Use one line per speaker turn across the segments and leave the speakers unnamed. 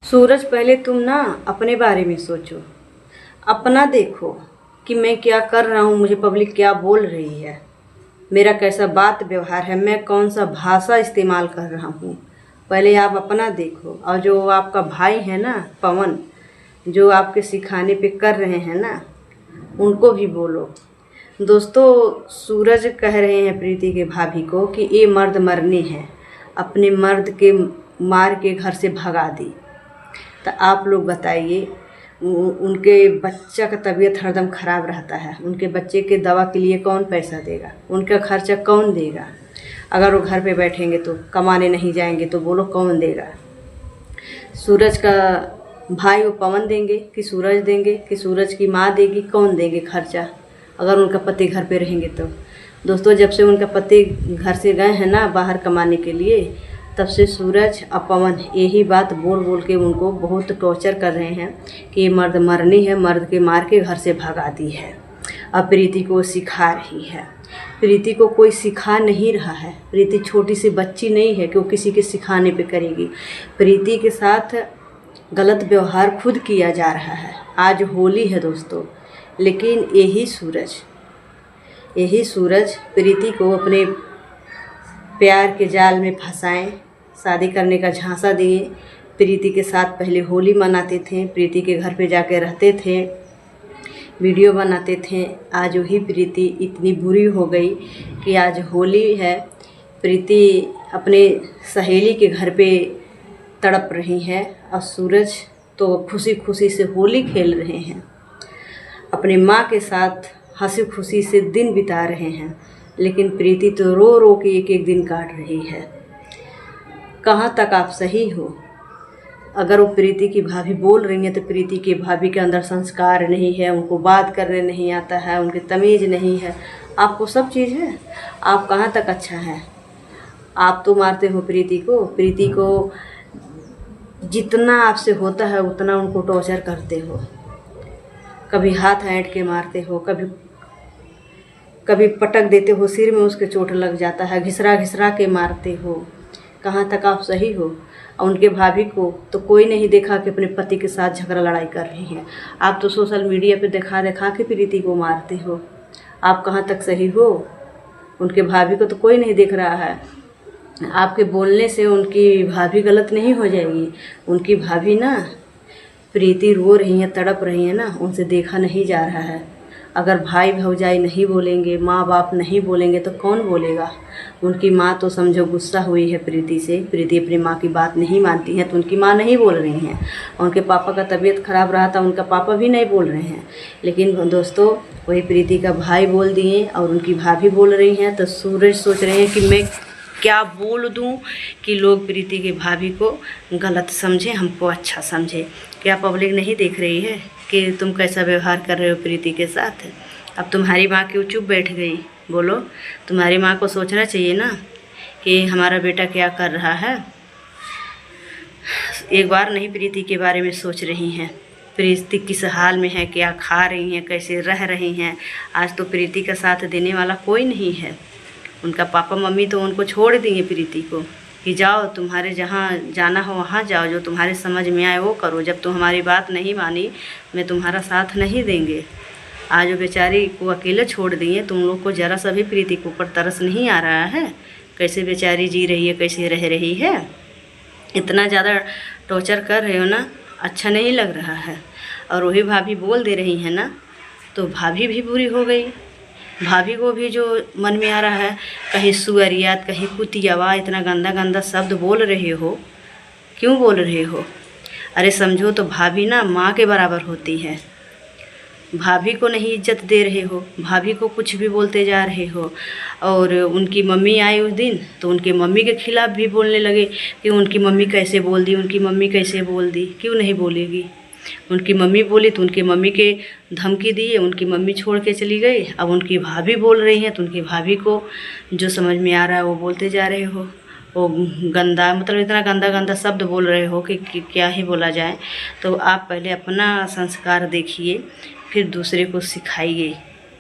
सूरज, पहले तुम ना अपने बारे में सोचो। अपना देखो कि मैं क्या कर रहा हूँ, मुझे पब्लिक क्या बोल रही है, मेरा कैसा बात व्यवहार है, मैं कौन सा भाषा इस्तेमाल कर रहा हूँ। पहले आप अपना देखो। और जो आपका भाई है ना पवन, जो आपके सिखाने पे कर रहे हैं ना, उनको भी बोलो। दोस्तों, सूरज कह रहे हैं प्रीति के भाभी को कि ये मर्द मरनी है, अपने मर्द के मार के घर से भगा दी। तो आप लोग बताइए, उनके बच्चा का तबीयत हरदम ख़राब रहता है, उनके बच्चे के दवा के लिए कौन पैसा देगा, उनका खर्चा कौन देगा। अगर वो घर पे बैठेंगे तो कमाने नहीं जाएंगे तो बोलो कौन देगा। सूरज का भाई वो पवन देंगे कि सूरज देंगे कि सूरज की माँ देगी, कौन देंगे खर्चा अगर उनका पति घर पे रहेंगे तो। दोस्तों, जब से उनका पति घर से गए हैं ना बाहर कमाने के लिए, तब से सूरज और पवन यही बात बोल बोल के उनको बहुत टॉर्चर कर रहे हैं कि ये मर्द मरनी है, मर्द के मार के घर से भगा दी है। अब प्रीति को सिखा रही है। प्रीति को कोई सिखा नहीं रहा है। प्रीति छोटी सी बच्ची नहीं है कि वो किसी के सिखाने पे करेगी। प्रीति के साथ गलत व्यवहार खुद किया जा रहा है। आज होली है दोस्तों, लेकिन यही सूरज प्रीति को अपने प्यार के जाल में फंसाएं, शादी करने का झांसा दिए। प्रीति के साथ पहले होली मनाते थे, प्रीति के घर पे जाके रहते थे, वीडियो बनाते थे। आज वही प्रीति इतनी बुरी हो गई कि आज होली है, प्रीति अपने सहेली के घर पे तड़प रही है और सूरज तो खुशी खुशी से होली खेल रहे हैं, अपने माँ के साथ हंसी खुशी से दिन बिता रहे हैं। लेकिन प्रीति तो रो रो के एक एक दिन काट रही है। कहाँ तक आप सही हो? अगर वो प्रीति की भाभी बोल रही हैं तो प्रीति की भाभी के अंदर संस्कार नहीं है, उनको बात करने नहीं आता है, उनकी तमीज़ नहीं है। आपको सब चीज़ है, आप कहाँ तक अच्छा है? आप तो मारते हो प्रीति को जितना आपसे होता है उतना उनको टॉर्चर करते हो। कभी हाथ ऐंठ के मारते हो, कभी पटक देते हो, सिर में उसके चोट लग जाता है, घिसरा घिसरा के मारते हो। कहाँ तक आप सही हो? और उनके भाभी को तो कोई नहीं देखा कि अपने पति के साथ झगड़ा लड़ाई कर रही हैं। आप तो सोशल मीडिया पे दिखा के प्रीति को मारते हो। आप कहाँ तक सही हो? उनके भाभी को तो कोई नहीं देख रहा है। आपके बोलने से उनकी भाभी गलत नहीं हो जाएगी। उनकी भाभी ना, प्रीति रो रही हैं, तड़प रही हैं ना, उनसे देखा नहीं जा रहा है। अगर भाई भौजाई नहीं बोलेंगे, माँ बाप नहीं बोलेंगे तो कौन बोलेगा? उनकी माँ तो समझो गुस्सा हुई है प्रीति से। प्रीति अपनी माँ की बात नहीं मानती है तो उनकी माँ नहीं बोल रही हैं। उनके पापा का तबीयत ख़राब रहा था, उनका पापा भी नहीं बोल रहे हैं। लेकिन दोस्तों, वही प्रीति का भाई बोल दिए और उनकी भाभी बोल रही हैं। तो सूरज सोच रहे हैं कि मैं क्या बोल दूं कि लोग प्रीति के भाभी को गलत समझे, हमको अच्छा समझे। क्या पब्लिक नहीं देख रही है कि तुम कैसा व्यवहार कर रहे हो प्रीति के साथ? अब तुम्हारी माँ क्यों चुप बैठ गई? बोलो, तुम्हारी माँ को सोचना चाहिए ना कि हमारा बेटा क्या कर रहा है। एक बार नहीं प्रीति के बारे में सोच रही हैं। प्रीति किस हाल में है, क्या खा रही हैं, कैसे रह रही हैं। आज तो प्रीति का साथ देने वाला कोई नहीं है। उनका पापा मम्मी तो उनको छोड़ दिए प्रीति को कि जाओ, तुम्हारे जहाँ जाना हो वहाँ जाओ, जो तुम्हारे समझ में आए वो करो। जब तुम हमारी बात नहीं मानी, मैं तुम्हारा साथ नहीं देंगे। आज वो बेचारी को अकेले छोड़ दिए। तुम लोग को ज़रा सा भी प्रीति के ऊपर तरस नहीं आ रहा है? कैसे बेचारी जी रही है, कैसे रह रही है। इतना ज़्यादा टॉर्चर कर रहे हो ना, अच्छा नहीं लग रहा है। और वही भाभी बोल दे रही है ना, तो भाभी भी बुरी हो गई। भाभी को भी जो मन में आ रहा है, कहीं सुअरियात, कहीं कुतियावा, इतना गंदा गंदा शब्द बोल रहे हो, क्यों बोल रहे हो? अरे समझो तो भाभी ना माँ के बराबर होती है। भाभी को नहीं इज्जत दे रहे हो, भाभी को कुछ भी बोलते जा रहे हो। और उनकी मम्मी आई उस दिन तो उनके मम्मी के खिलाफ़ भी बोलने लगे कि उनकी मम्मी कैसे बोल दी, उनकी मम्मी कैसे बोल दी। क्यों नहीं बोलेगी? उनकी मम्मी बोली तो उनकी मम्मी के धमकी दिए, उनकी मम्मी छोड़ के चली गई। अब उनकी भाभी बोल रही हैं तो उनकी भाभी को जो समझ में आ रहा है वो बोलते जा रहे हो। वो गंदा, मतलब इतना गंदा गंदा शब्द बोल रहे हो कि क्या ही बोला जाए। तो आप पहले अपना संस्कार देखिए, फिर दूसरे को सिखाइए।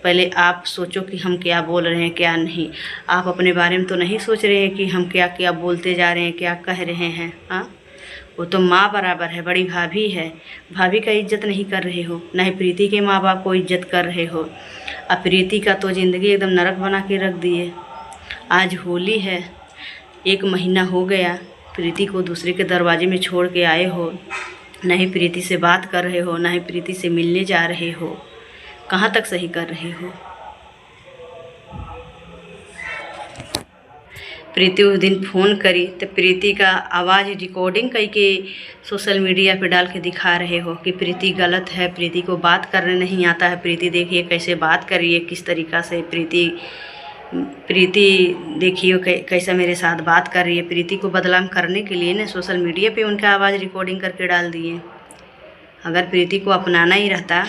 पहले आप सोचो कि हम क्या बोल रहे हैं, क्या नहीं। आप अपने बारे में तो नहीं सोच रहे हैं कि हम क्या क्या बोलते जा रहे हैं, क्या कह रहे हैं। हाँ, वो तो माँ बराबर है, बड़ी भाभी है। भाभी का इज्जत नहीं कर रहे हो, ना ही प्रीति के माँ बाप को इज्जत कर रहे हो। अब प्रीति का तो ज़िंदगी एकदम नरक बना के रख दिए। आज होली है, 1 महीना हो गया प्रीति को दूसरे के दरवाजे में छोड़ के आए हो। ना ही प्रीति से बात कर रहे हो, ना ही प्रीति से मिलने जा रहे हो। कहाँ तक सही कर रहे हो? प्रीति उस दिन फ़ोन करी तो प्रीति का आवाज़ रिकॉर्डिंग करके सोशल मीडिया पे डाल के दिखा रहे हो कि प्रीति गलत है, प्रीति को बात करने नहीं आता है। प्रीति देखिए कैसे बात कर रही है, किस तरीक़ा से प्रीति देखिए कैसा मेरे साथ बात कर रही है। प्रीति को बदनाम करने के लिए ना सोशल मीडिया पे उनका आवाज़ रिकॉर्डिंग करके डाल दिए। अगर प्रीति को अपनाना ही रहता,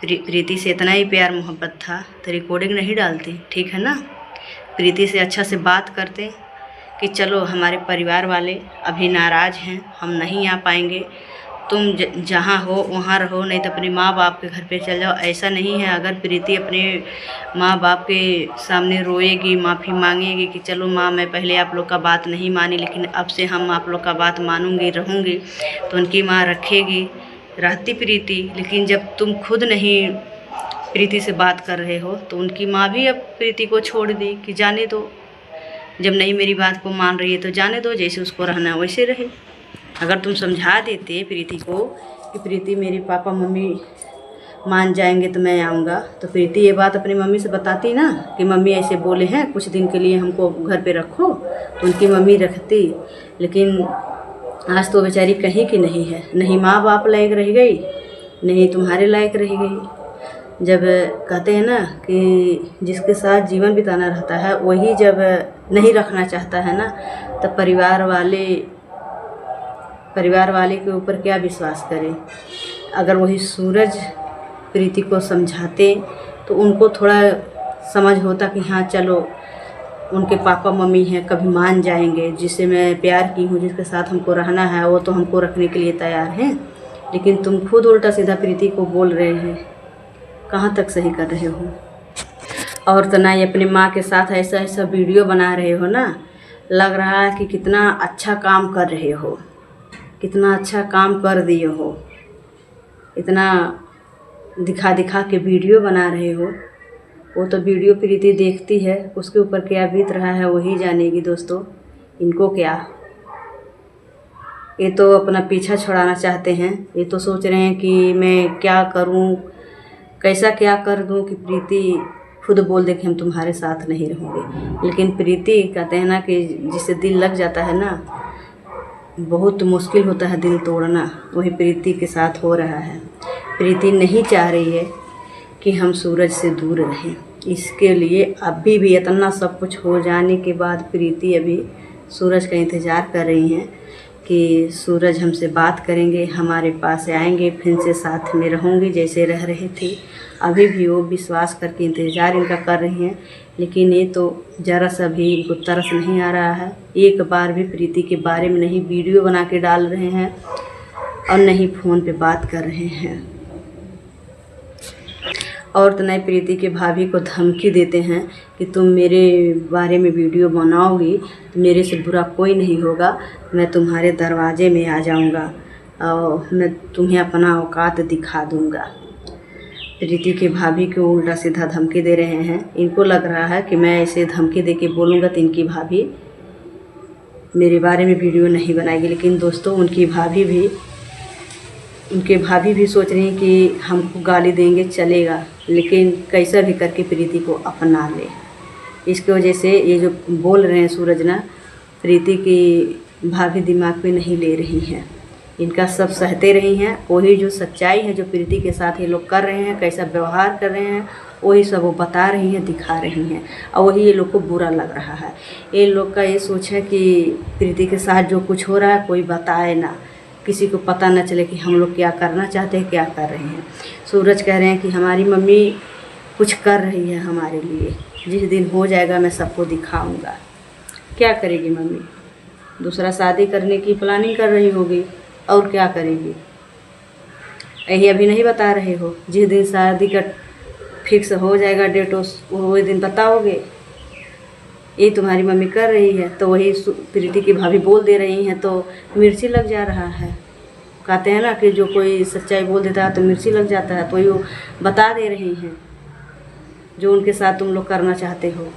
प्रीति से इतना ही प्यार मोहब्बत था तो रिकॉर्डिंग नहीं डालती, ठीक है ना। प्रीति से अच्छा से बात करते कि चलो हमारे परिवार वाले अभी नाराज़ हैं, हम नहीं आ पाएंगे, तुम जहाँ हो वहाँ रहो, नहीं तो अपने माँ बाप के घर पे चल जाओ। ऐसा नहीं है। अगर प्रीति अपने माँ बाप के सामने रोएगी, माफ़ी मांगेगी कि चलो माँ मैं पहले आप लोग का बात नहीं मानी, लेकिन अब से हम आप लोग का बात मानूंगी रहूँगी, तो उनकी माँ रखेगी, रहती प्रीति। लेकिन जब तुम खुद नहीं प्रीति से बात कर रहे हो तो उनकी माँ भी अब प्रीति को छोड़ दी कि जाने दो, जब नहीं मेरी बात को मान रही है तो जाने दो, जैसे उसको रहना वैसे रहे। अगर तुम समझा देते प्रीति को कि प्रीति मेरे पापा मम्मी मान जाएंगे तो मैं आऊँगा, तो प्रीति ये बात अपनी मम्मी से बताती ना कि मम्मी ऐसे बोले हैं, कुछ दिन के लिए हमको घर पे रखो, तो उनकी मम्मी रखती। लेकिन आज तो बेचारी कहीं की नहीं है, नहीं माँ बाप लायक रह गई, नहीं तुम्हारे लायक रह गई। जब कहते हैं ना कि जिसके साथ जीवन बिताना रहता है वही जब नहीं रखना चाहता है ना, तब परिवार वाले के ऊपर क्या विश्वास करें। अगर वही सूरज प्रीति को समझाते तो उनको थोड़ा समझ होता कि हाँ चलो उनके पापा मम्मी हैं, कभी मान जाएंगे, जिससे मैं प्यार की हूँ, जिसके साथ हमको रहना है वो तो हमको रखने के लिए तैयार हैं। लेकिन तुम खुद उल्टा सीधा प्रीति को बोल रहे हैं, कहाँ तक सही कर रहे हो। और तो ना ही अपनी माँ के साथ ऐसा ऐसा वीडियो बना रहे हो ना, लग रहा है कि कितना अच्छा काम कर रहे हो, कितना अच्छा काम कर दिए हो। इतना दिखा दिखा के वीडियो बना रहे हो। वो तो वीडियो प्रीति देखती है, उसके ऊपर क्या बीत रहा है वही जानेगी दोस्तों। इनको क्या, ये तो अपना पीछा छुड़ाना चाहते हैं। ये तो सोच रहे हैं कि मैं क्या करूं, कैसा क्या कर दूं कि प्रीति खुद बोल दे कि हम तुम्हारे साथ नहीं रहेंगे। लेकिन प्रीति कहते हैं ना कि जिससे दिल लग जाता है ना, बहुत मुश्किल होता है दिल तोड़ना, वही प्रीति के साथ हो रहा है। प्रीति नहीं चाह रही है कि हम सूरज से दूर रहें। इसके लिए अभी भी इतना सब कुछ हो जाने के बाद प्रीति अभी सूरज का इंतज़ार कर रही हैं कि सूरज हमसे बात करेंगे, हमारे पास आएंगे, फिर से साथ में रहूँगी जैसे रह रहे थे। अभी भी वो विश्वास करके इंतज़ार इनका कर रही हैं। लेकिन ये तो ज़रा सा भी इनको तरस नहीं आ रहा है। एक बार भी प्रीति के बारे में नहीं वीडियो बना के डाल रहे हैं और नहीं फ़ोन पे बात कर रहे हैं। और तो नहीं प्रीति के भाभी को धमकी देते हैं कि तुम मेरे बारे में वीडियो बनाओगी तो मेरे से बुरा कोई नहीं होगा, मैं तुम्हारे दरवाजे में आ जाऊंगा और मैं तुम्हें अपना औकात दिखा दूंगा। प्रीति के भाभी को उल्टा सीधा धमकी दे रहे हैं। इनको लग रहा है कि मैं ऐसे धमकी दे के बोलूँगा तो इनकी भाभी मेरे बारे में वीडियो नहीं बनाएगी। लेकिन दोस्तों उनके भाभी भी सोच रही हैं कि हमको गाली देंगे चलेगा, लेकिन कैसा भी करके प्रीति को अपना ले। इसकी वजह से ये जो बोल रहे हैं सूरज ना, प्रीति की भाभी दिमाग पे नहीं ले रही हैं। इनका सब सहते रही हैं। वही जो सच्चाई है जो प्रीति के साथ ये लोग कर रहे हैं, कैसा व्यवहार कर रहे हैं, वही सब वो बता रही हैं, दिखा रही हैं। और वही ये लोग को बुरा लग रहा है। ये लोग का ये सोच है कि प्रीति के साथ जो कुछ हो रहा है कोई बताए ना, किसी को पता न चले कि हम लोग क्या करना चाहते हैं, क्या कर रहे हैं। सूरज कह रहे हैं कि हमारी मम्मी कुछ कर रही है हमारे लिए, जिस दिन हो जाएगा मैं सबको दिखाऊंगा। क्या करेगी मम्मी? दूसरा शादी करने की प्लानिंग कर रही होगी, और क्या करेगी? यही अभी नहीं बता रहे हो, जिस दिन शादी का फिक्स हो जाएगा डेट वो दिन बताओगे। ये तुम्हारी मम्मी कर रही है। तो वही प्रीति की भाभी बोल दे रही हैं तो मिर्ची लग जा रहा है। कहते हैं ना कि जो कोई सच्चाई बोल देता है तो मिर्ची लग जाता है, तो वो बता दे रही हैं जो उनके साथ तुम लोग करना चाहते हो।